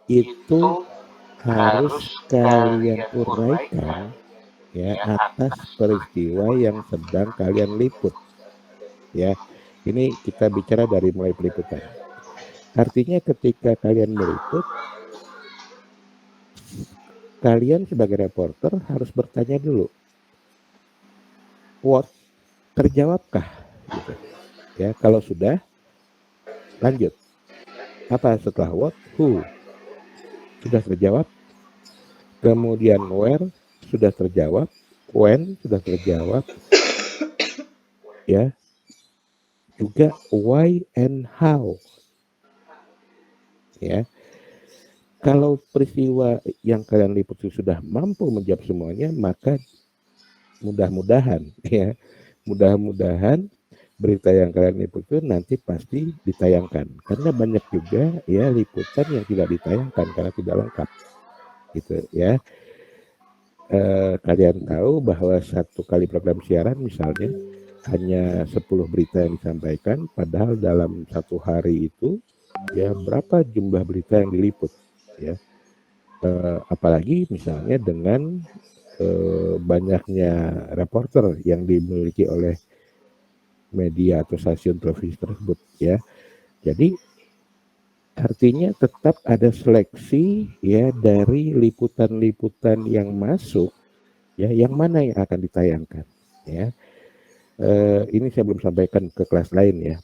itu harus kalian uraikan ya atas peristiwa yang sedang kalian liput ya. Ini kita bicara dari mulai peliputan. Artinya ketika kalian meliput, kalian sebagai reporter harus bertanya dulu, what, terjawabkah gitu ya. Kalau sudah, lanjut. Apa setelah what? Who, sudah terjawab. Kemudian where, sudah terjawab. When, sudah terjawab ya. Juga why and how ya. Kalau peristiwa yang kalian liput sudah mampu menjawab semuanya, maka mudah-mudahan ya, mudah-mudahan berita yang kalian liput itu nanti pasti ditayangkan. Karena banyak juga ya liputan yang tidak ditayangkan karena tidak lengkap gitu ya. Kalian tahu bahwa satu kali program siaran misalnya hanya 10 berita yang disampaikan, padahal dalam satu hari itu ya berapa jumlah berita yang diliput ya. Apalagi misalnya dengan banyaknya reporter yang dimiliki oleh media atau stasiun televisi tersebut ya. Jadi artinya tetap ada seleksi ya dari liputan-liputan yang masuk ya, yang mana yang akan ditayangkan ya. Ini saya belum sampaikan ke kelas lain ya.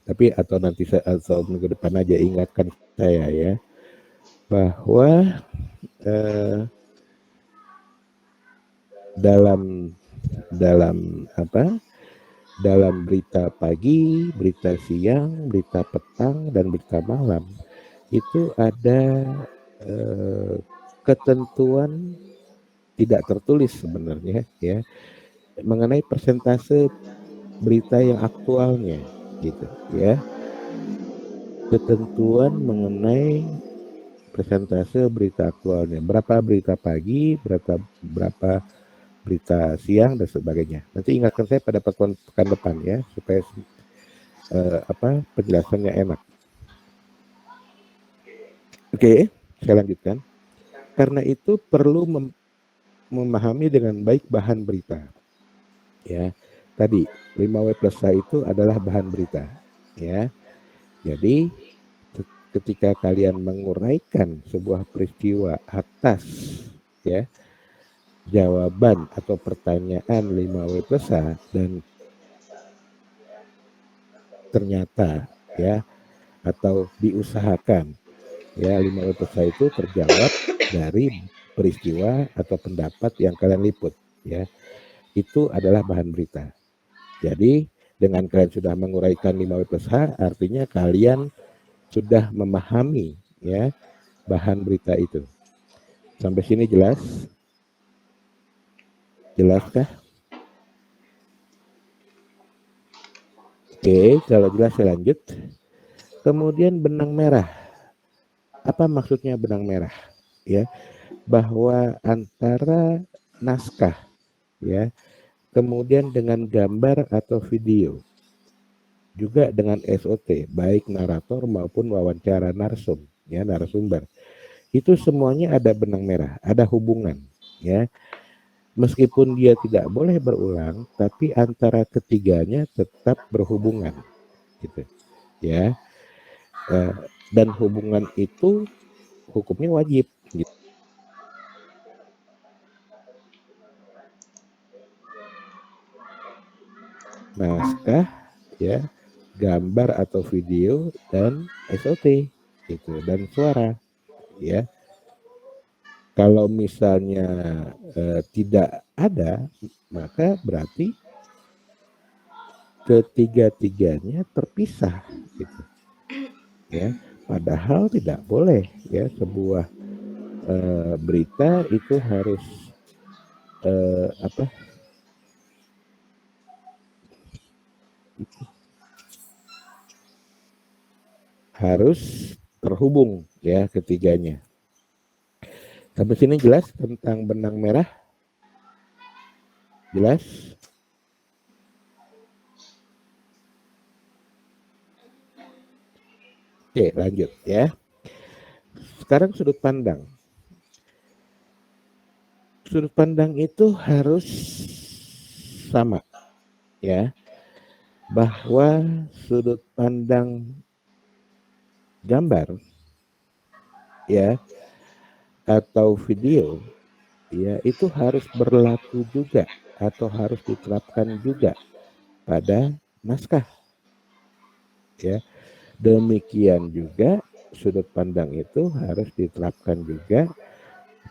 Tapi atau nanti atau minggu depan aja ingatkan saya ya bahwa dalam dalam berita pagi, berita siang, berita petang, dan berita malam itu ada ketentuan tidak tertulis sebenarnya ya mengenai persentase berita yang aktualnya gitu ya. Ketentuan mengenai persentase berita aktualnya, berapa berita pagi, berapa berita siang dan sebagainya. Nanti ingatkan saya pada pekan depan ya supaya penjelasannya enak. Oke, saya lanjutkan. Karena itu perlu memahami dengan baik bahan berita. Ya, tadi 5W+H itu adalah bahan berita. Ya, jadi ketika kalian menguraikan sebuah peristiwa atas ya jawaban atau pertanyaan 5W+H dan ternyata ya atau diusahakan ya 5W+H itu terjawab dari peristiwa atau pendapat yang kalian liput ya, itu adalah bahan berita. Jadi dengan kalian sudah menguraikan 5W+H artinya kalian sudah memahami ya bahan berita itu. Sampai sini jelas? Jelaskah? Oke, kalau jelas saya lanjut. Kemudian benang merah. Apa maksudnya benang merah? Ya, bahwa antara naskah ya, kemudian dengan gambar atau video, juga dengan SOT, baik narator maupun wawancara narsum, ya narasumber. Itu semuanya ada benang merah, ada hubungan, ya. Meskipun dia tidak boleh berulang, tapi antara ketiganya tetap berhubungan, gitu, ya. Dan hubungan itu hukumnya wajib, gitu. Naskah, ya, gambar atau video dan SOT, gitu, dan suara, ya. Kalau misalnya tidak ada, maka berarti ketiga-tiganya terpisah, gitu. Ya, padahal tidak boleh ya sebuah berita itu harus harus terhubung ya ketiganya. Sampai sini jelas tentang benang merah? Jelas? Oke, lanjut ya. Sekarang sudut pandang. Sudut pandang itu harus sama, ya, bahwa sudut pandang gambar, ya, atau video, ya, itu harus berlaku juga atau harus diterapkan juga pada naskah, ya. Demikian juga sudut pandang itu harus diterapkan juga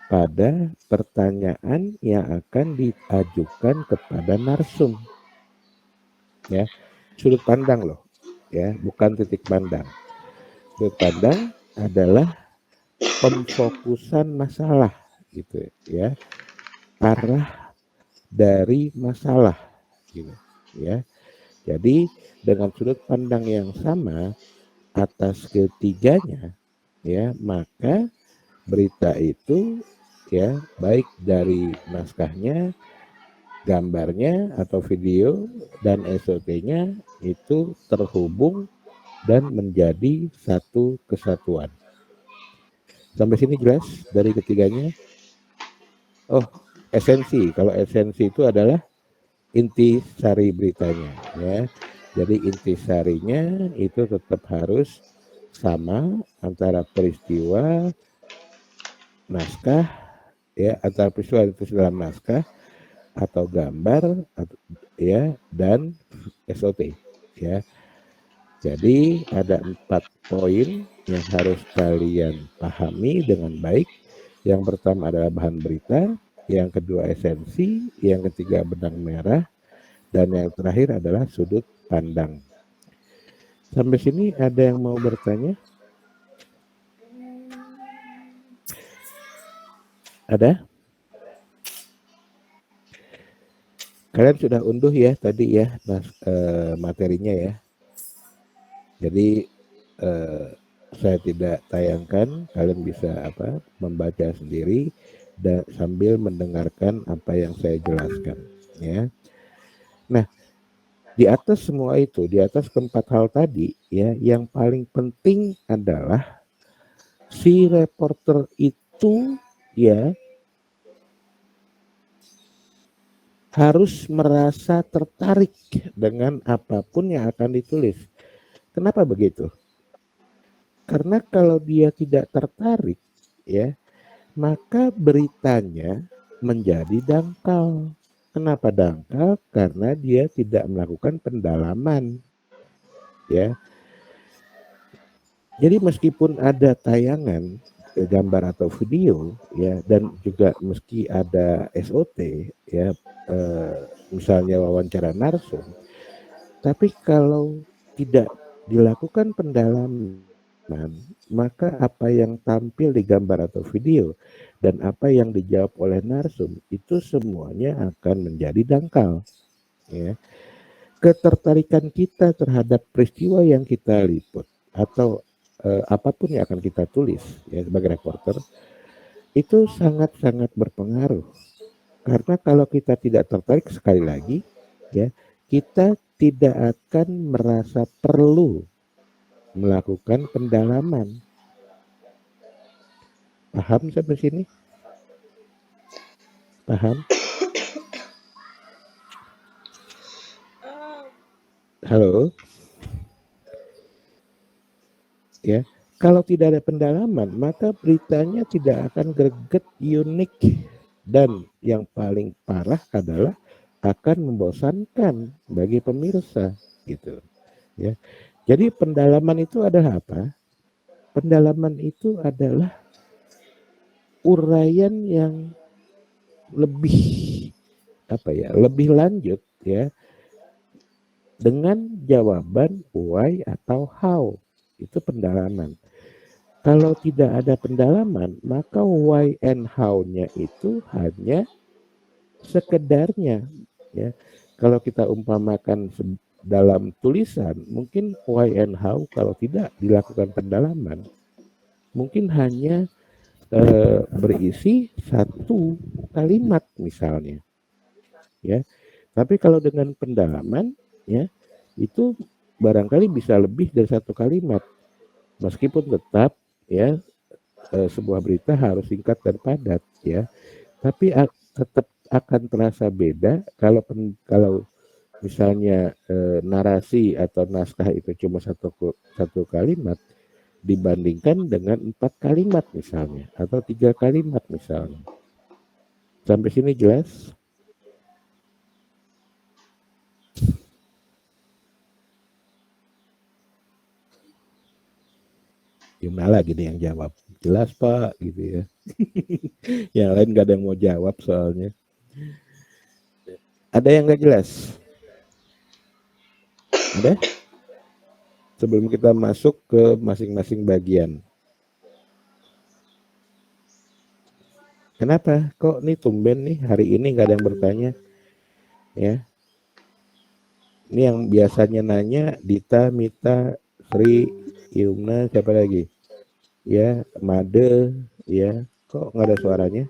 pada pertanyaan yang akan diajukan kepada narsum, ya. Sudut pandang loh, ya, bukan titik pandang. Sudut pandang adalah pemfokusan masalah, gitu, ya, arah dari masalah, gitu, ya. Jadi dengan sudut pandang yang sama atas ketiganya, ya, maka berita itu, ya, baik dari naskahnya, gambarnya atau video dan SOT-nya itu terhubung dan menjadi satu kesatuan. Sampai sini jelas dari ketiganya? Oh, esensi. Kalau esensi itu adalah inti sari beritanya, ya. Jadi inti sarinya itu tetap harus sama antara peristiwa, naskah, ya, antara peristiwa itu dalam naskah atau gambar, atau, ya, dan SOT, ya. Jadi ada 4 poin yang harus kalian pahami dengan baik. Yang pertama adalah bahan berita, yang kedua esensi, yang ketiga benang merah, dan yang terakhir adalah sudut pandang. Sampai sini ada yang mau bertanya? Ada? Kalian sudah unduh ya tadi ya materinya ya. Jadi saya tidak tayangkan, kalian bisa membaca sendiri dan sambil mendengarkan apa yang saya jelaskan, ya. Nah, di atas semua itu, di atas keempat hal tadi, ya, yang paling penting adalah si reporter itu, ya, harus merasa tertarik dengan apapun yang akan ditulis. Kenapa begitu? Karena kalau dia tidak tertarik, ya, maka beritanya menjadi dangkal. Kenapa dangkal? Karena dia tidak melakukan pendalaman, ya. Jadi meskipun ada tayangan gambar atau video, ya, dan juga meski ada SOT, ya, misalnya wawancara narsum, tapi kalau tidak dilakukan pendalaman, maka apa yang tampil di gambar atau video dan apa yang dijawab oleh narsum itu semuanya akan menjadi dangkal, ya. Ketertarikan kita terhadap peristiwa yang kita liput atau apapun yang akan kita tulis, ya, sebagai reporter itu sangat-sangat berpengaruh. Karena kalau kita tidak tertarik, sekali lagi, ya, kita tidak akan merasa perlu melakukan pendalaman. Paham sampai sini? Paham? Halo? Ya, kalau tidak ada pendalaman, maka beritanya tidak akan greget, unik, dan yang paling parah adalah akan membosankan bagi pemirsa, gitu, ya. Jadi pendalaman itu adalah apa? Pendalaman itu adalah uraian yang lebih lebih lanjut, ya, dengan jawaban why atau how. Itu pendalaman. Kalau tidak ada pendalaman, maka why and how-nya itu hanya sekedarnya, ya. Kalau kita umpamakan dalam tulisan, mungkin why and how kalau tidak dilakukan pendalaman, mungkin hanya berisi satu kalimat misalnya, ya. Tapi kalau dengan pendalaman, ya, itu barangkali bisa lebih dari satu kalimat, meskipun tetap, ya, sebuah berita harus singkat dan padat ya, tapi tetap akan terasa beda kalau misalnya narasi atau naskah itu cuma satu kalimat dibandingkan dengan 4 kalimat misalnya atau 3 kalimat misalnya. Sampai sini jelas? Gimana lagi nih yang jawab? Jelas Pak, gitu ya. Yang lain gak ada yang mau jawab soalnya. Ada yang gak jelas? Ada? Sebelum kita masuk ke masing-masing bagian. Kenapa? Kok nih tumben nih hari ini gak ada yang bertanya? Ya. Ini yang biasanya nanya Dita, Mita, Sri, Yumna, siapa lagi? Ya, Made, ya. Kok nggak ada suaranya?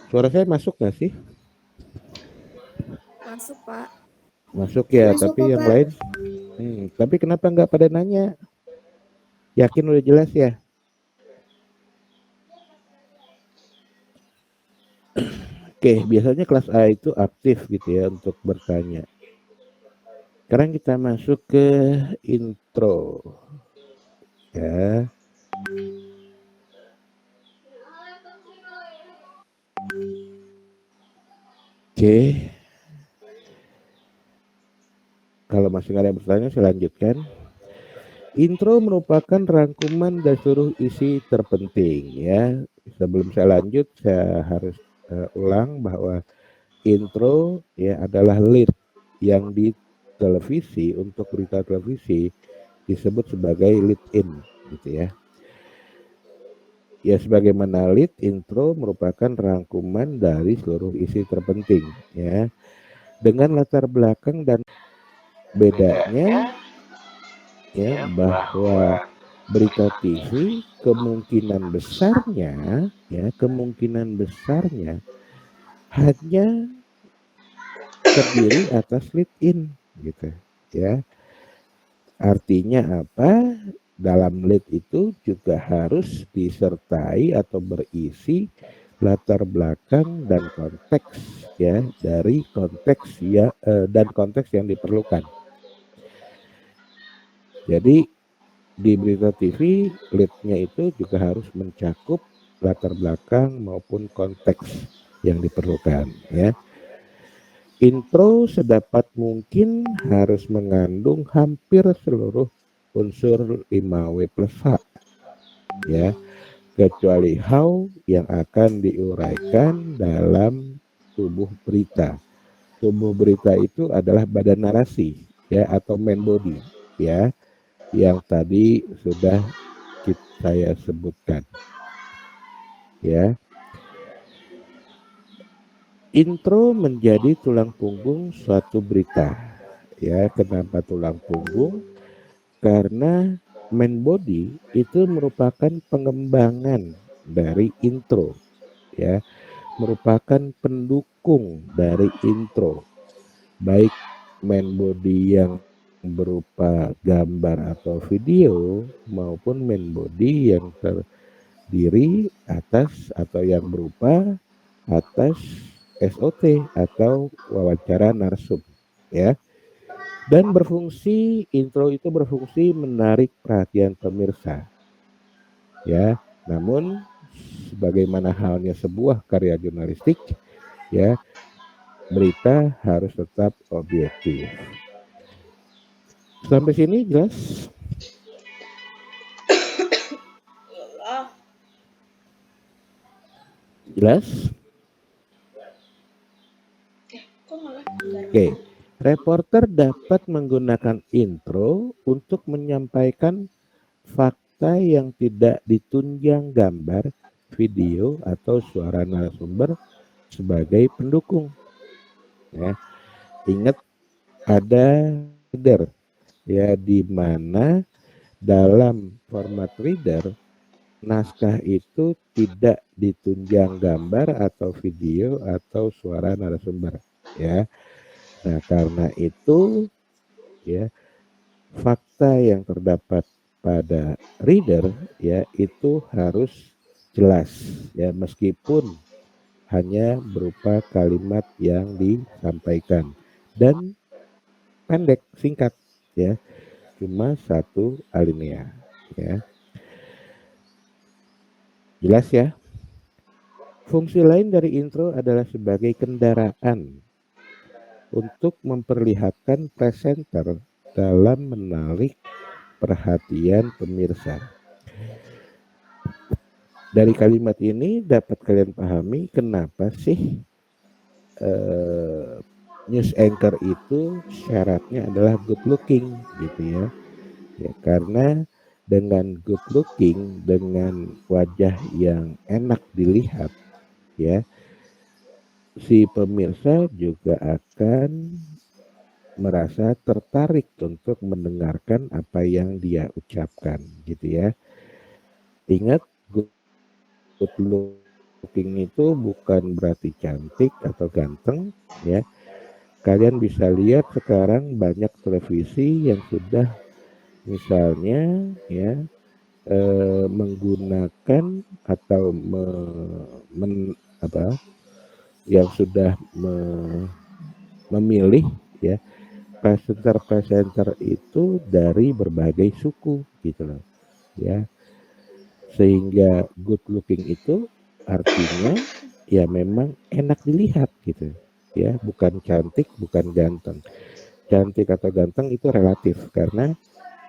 Suara saya masuk nggak sih? Masuk, Pak. Masuk ya, Masuk, tapi yang Pak. lain. Tapi kenapa nggak pada nanya? Yakin udah jelas ya? Oke, biasanya kelas A itu aktif gitu ya untuk bertanya. Sekarang kita masuk ke intro. Ya. Oke. Kalau masih nggak ada yang bertanya, saya lanjutkan. Intro merupakan rangkuman dari seluruh isi terpenting ya. Sebelum saya lanjut, saya harus ulang bahwa intro ya adalah lead yang di televisi untuk berita televisi disebut sebagai lead in gitu ya. Ya sebagaimana lead, intro merupakan rangkuman dari seluruh isi terpenting ya. Dengan latar belakang dan bedanya ya bahwa berita TV kemungkinan besarnya hanya terdiri atas lead in gitu ya. Artinya apa? Dalam lead itu juga harus disertai atau berisi latar belakang dan konteks ya, dari konteks ya dan konteks yang diperlukan. Jadi di berita TV lead-nya itu juga harus mencakup latar belakang maupun konteks yang diperlukan ya. Intro sedapat mungkin harus mengandung hampir seluruh unsur 5W plus H ya, kecuali how yang akan diuraikan dalam tubuh berita. Tubuh berita itu adalah badan narasi ya atau main body ya, yang tadi sudah saya sebutkan ya. Intro menjadi tulang punggung suatu berita ya. Kenapa tulang punggung? Karena main body itu merupakan pengembangan dari intro ya, merupakan pendukung dari intro, baik main body yang berupa gambar atau video maupun main body yang terdiri atas atau yang berupa atas SOT atau wawancara narsum ya. Dan intro itu berfungsi menarik perhatian pemirsa ya. Namun sebagaimana halnya sebuah karya jurnalistik ya, berita harus tetap objektif. Sampai sini jelas? Jelas? Oke. Reporter dapat menggunakan intro untuk menyampaikan fakta yang tidak ditunjang gambar, video, atau suara narasumber sebagai pendukung. Ya. Ingat ada reader ya, di mana dalam format reader naskah itu tidak ditunjang gambar atau video atau suara narasumber ya. Nah, karena itu ya fakta yang terdapat pada reader ya itu harus jelas ya, meskipun hanya berupa kalimat yang disampaikan dan pendek, singkat ya, cuma satu alinea ya. Jelas ya? Fungsi lain dari intro adalah sebagai kendaraan untuk memperlihatkan presenter dalam menarik perhatian pemirsa. Dari kalimat ini dapat kalian pahami kenapa sih news anchor itu syaratnya adalah good looking gitu ya. Ya, karena dengan good looking, dengan wajah yang enak dilihat ya, si pemirsa juga akan merasa tertarik untuk mendengarkan apa yang dia ucapkan gitu ya. Ingat, good looking itu bukan berarti cantik atau ganteng ya. Kalian bisa lihat sekarang banyak televisi yang sudah misalnya ya menggunakan atau yang sudah memilih ya presenter itu dari berbagai suku gitu loh ya, sehingga good looking itu artinya ya memang enak dilihat gitu ya, bukan cantik, bukan ganteng. Cantik atau ganteng itu relatif karena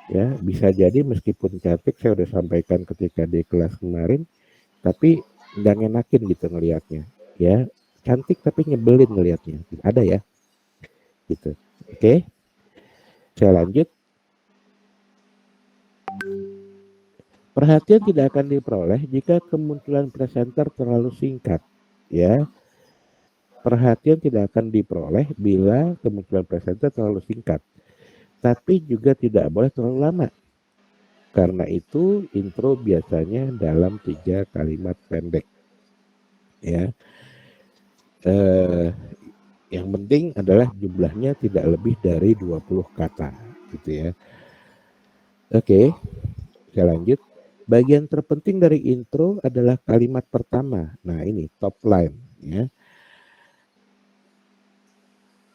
ya bisa jadi meskipun cantik, saya udah sampaikan ketika di kelas kemarin, tapi nggak ngenakin gitu ngelihatnya ya, cantik tapi nyebelin ngelihatnya, ada ya gitu. Oke, saya lanjut. Perhatian tidak akan diperoleh jika kemunculan presenter terlalu singkat ya. Perhatian tidak akan diperoleh bila kemunculan presenter terlalu singkat, tapi juga tidak boleh terlalu lama. Karena itu intro biasanya dalam 3 kalimat pendek ya. Yang penting adalah jumlahnya tidak lebih dari 20 kata gitu ya. Oke, saya lanjut. Bagian terpenting dari intro adalah kalimat pertama. Nah, ini top line ya.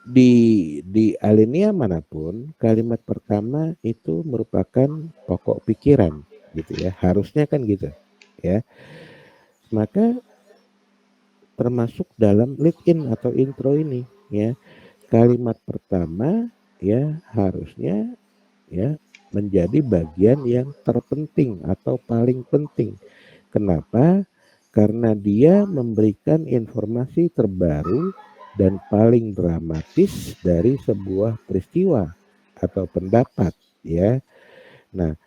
Di alinea manapun, kalimat pertama itu merupakan pokok pikiran gitu ya. Harusnya kan gitu ya. Maka termasuk dalam lead in atau intro ini ya. Kalimat pertama ya harusnya ya menjadi bagian yang terpenting atau paling penting. Kenapa? Karena dia memberikan informasi terbaru dan paling dramatis dari sebuah peristiwa atau pendapat ya. Nah,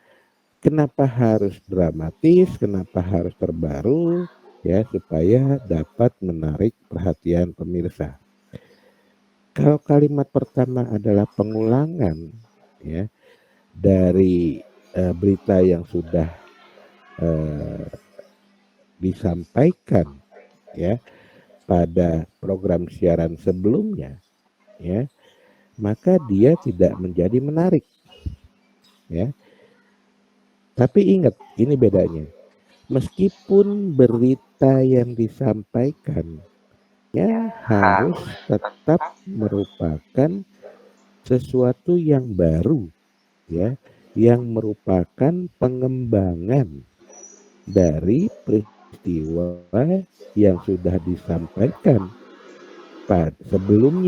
kenapa harus dramatis? Kenapa harus terbaru? Ya, supaya dapat menarik perhatian pemirsa. Kalau kalimat pertama adalah pengulangan ya dari berita yang sudah disampaikan ya pada program siaran sebelumnya ya, maka dia tidak menjadi menarik ya. Tapi ingat, ini bedanya. Meskipun berita yang disampaikan ya harus tetap merupakan sesuatu yang baru ya, yang merupakan pengembangan dari peristiwa yang sudah disampaikan pada sebelumnya.